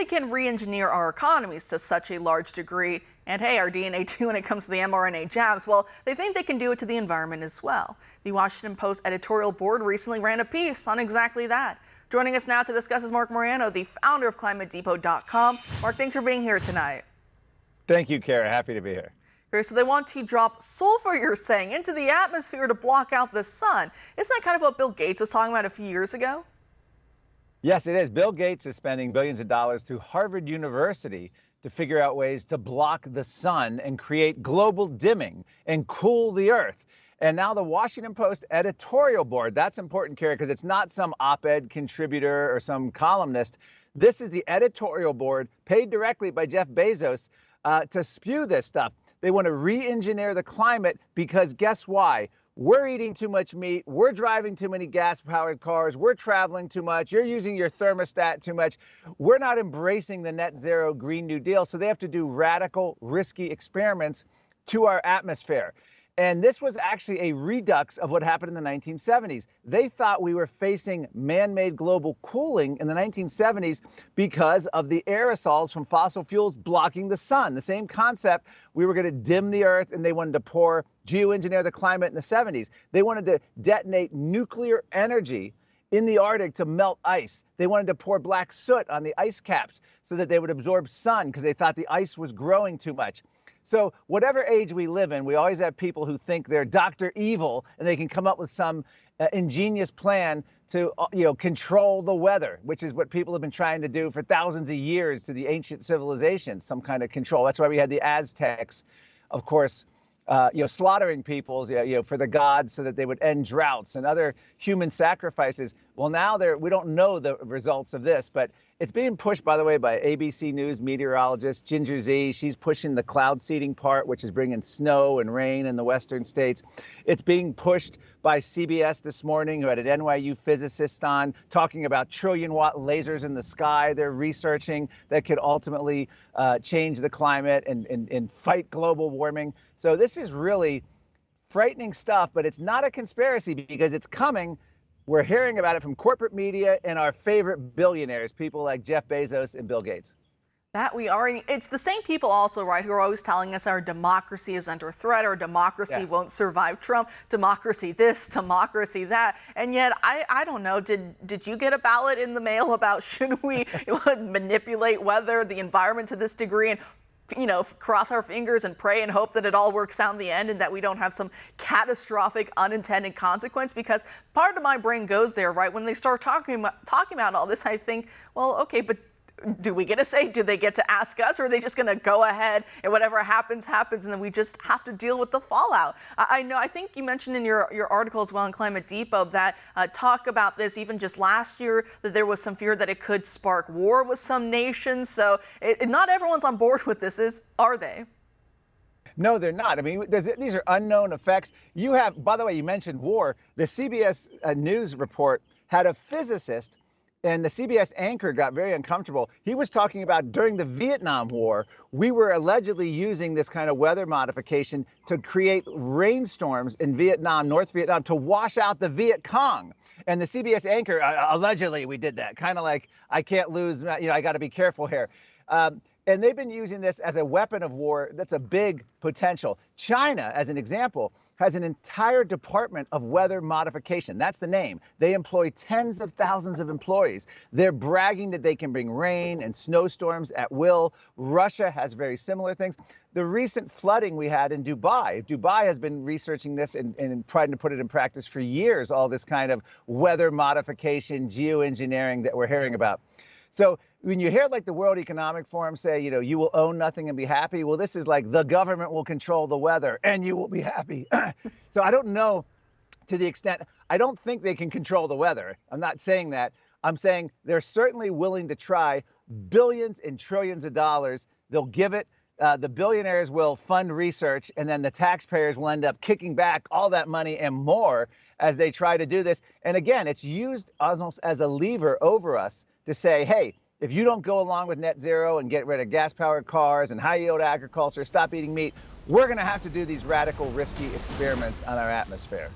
they can re-engineer our economies to such a large degree, and hey, our DNA too when it comes to the mRNA jabs, well, they think they can do it to the environment as well. The Washington Post editorial board recently ran a piece on exactly that. Joining us now to discuss is Mark Morano, the founder of ClimateDepot.com. Mark, thanks for being here tonight. Thank you, Kara. Happy to be here. Great. So they want to drop sulfur, you're saying, into the atmosphere to block out the sun. Isn't that kind of what Bill Gates was talking about a few years ago? Yes, it is. Bill Gates is spending billions of dollars through Harvard University to figure out ways to block the sun and create global dimming and cool the earth. And now the Washington Post editorial board, that's important, Kara, because it's not some op-ed contributor or some columnist. This is the editorial board paid directly by Jeff Bezos to spew this stuff. They want to re-engineer the climate because guess why? We're eating too much meat, we're driving too many gas-powered cars, we're traveling too much, you're using your thermostat too much. We're not embracing the net zero Green New Deal, so they have to do radical, risky experiments to our atmosphere. And this was actually a redux of what happened in the 1970s. They thought we were facing man-made global cooling in the 1970s because of the aerosols from fossil fuels blocking the sun. The same concept, we were going to dim the earth, and they wanted to geoengineer the climate in the 70s. They wanted to detonate nuclear energy in the Arctic to melt ice. They wanted to pour black soot on the ice caps so that they would absorb sun because they thought the ice was growing too much. So whatever age we live in, we always have people who think they're Dr. Evil and they can come up with some ingenious plan to control the weather, which is what people have been trying to do for thousands of years to the ancient civilizations, some kind of control. That's why we had the Aztecs, of course, slaughtering people, for the gods so that they would end droughts and other human sacrifices. Well, now we don't know the results of this, but it's being pushed, by the way, by ABC News meteorologist Ginger Z. She's pushing the cloud seeding part, which is bringing snow and rain in the western states. It's being pushed by CBS this morning, who had an NYU physicist on, talking about trillion-watt lasers in the sky they're researching that could ultimately change the climate and fight global warming. So this is really frightening stuff, but it's not a conspiracy because it's coming. We're hearing about it from corporate media and our favorite billionaires, people like Jeff Bezos and Bill Gates. That we are. It's the same people also, right, who are always telling us our democracy is under threat, our democracy won't survive Trump, democracy this, democracy that. And yet, I don't know, did you get a ballot in the mail about should we manipulate weather, the environment to this degree, and cross our fingers and pray and hope that it all works out in the end and that we don't have some catastrophic unintended consequence? Because part of my brain goes there, right? When they start talking about all this, I think, well, okay, but do we get a say? Do they get to ask us, or are they just going to go ahead and whatever happens, happens, and then we just have to deal with the fallout? I think you mentioned in your article as well in Climate Depot that talk about this even just last year, that there was some fear that it could spark war with some nations. So not everyone's on board with this, are they? No, they're not. I mean, these are unknown effects. You have, by the way, you mentioned war. The CBS News report had a physicist, and the CBS anchor got very uncomfortable. He was talking about during the Vietnam War, we were allegedly using this kind of weather modification to create rainstorms in Vietnam, North Vietnam, to wash out the Viet Cong. And the CBS anchor, allegedly we did that, kind of like, I can't lose, I got to be careful here. And they've been using this as a weapon of war. That's a big potential. China, as an example, has an entire department of weather modification. That's the name. They employ tens of thousands of employees. They're bragging that they can bring rain and snowstorms at will. Russia has very similar things. The recent flooding we had in Dubai has been researching this and trying to put it in practice for years, all this kind of weather modification, geoengineering that we're hearing about. So when you hear like the World Economic Forum say, you will own nothing and be happy, well, this is like the government will control the weather and you will be happy. So I don't know to the extent, I don't think they can control the weather. I'm not saying that. I'm saying they're certainly willing to try billions and trillions of dollars. They'll give it. The billionaires will fund research, and then the taxpayers will end up kicking back all that money and more as they try to do this. And again, it's used almost as a lever over us to say, hey, if you don't go along with net zero and get rid of gas-powered cars and high-yield agriculture, stop eating meat, we're going to have to do these radical, risky experiments on our atmosphere.